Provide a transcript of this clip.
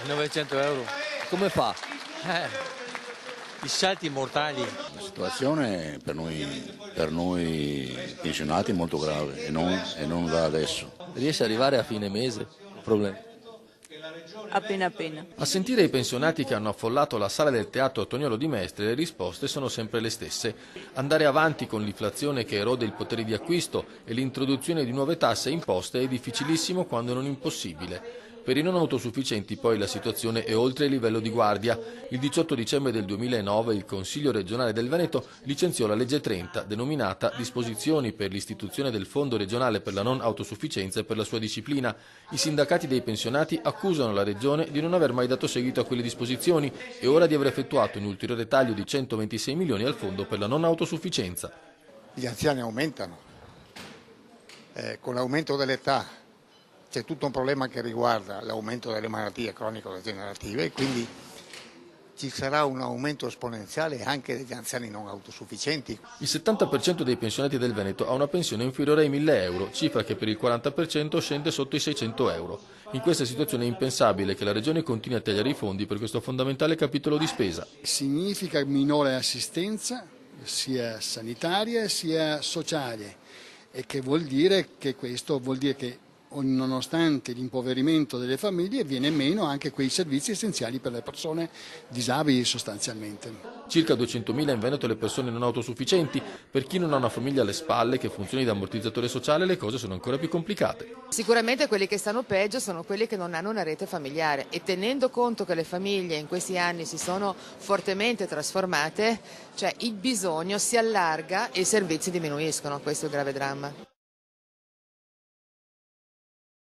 900 euro. Come fa? I salti mortali. La situazione per noi pensionati è molto grave e non da adesso. Riesce ad arrivare a fine mese? Problema. Appena appena. A sentire i pensionati che hanno affollato la sala del Teatro Toniolo di Mestre, le risposte sono sempre le stesse. Andare avanti con l'inflazione che erode il potere di acquisto e l'introduzione di nuove tasse e imposte è difficilissimo quando non impossibile. Per i non autosufficienti poi la situazione è oltre il livello di guardia. Il 18 dicembre del 2009 il Consiglio regionale del Veneto licenziò la legge 30, denominata Disposizioni per l'istituzione del Fondo regionale per la non autosufficienza e per la sua disciplina. I sindacati dei pensionati accusano la Regione di non aver mai dato seguito a quelle disposizioni e ora di aver effettuato un ulteriore taglio di 126 milioni al Fondo per la non autosufficienza. Gli anziani aumentano, con l'aumento dell'età c'è tutto un problema che riguarda l'aumento delle malattie cronico-degenerative e quindi ci sarà un aumento esponenziale anche degli anziani non autosufficienti. Il 70% dei pensionati del Veneto ha una pensione inferiore ai 1.000 euro, cifra che per il 40% scende sotto i 600 euro. In questa situazione è impensabile che la Regione continui a tagliare i fondi per questo fondamentale capitolo di spesa. Significa minore assistenza, sia sanitaria sia sociale, e che vuol dire che nonostante l'impoverimento delle famiglie viene meno anche quei servizi essenziali per le persone disabili sostanzialmente. Circa 200.000 in Veneto le persone non autosufficienti. Per chi non ha una famiglia alle spalle che funzioni da ammortizzatore sociale le cose sono ancora più complicate. Sicuramente quelli che stanno peggio sono quelli che non hanno una rete familiare e tenendo conto che le famiglie in questi anni si sono fortemente trasformate, cioè il bisogno si allarga e i servizi diminuiscono, questo è il grave dramma.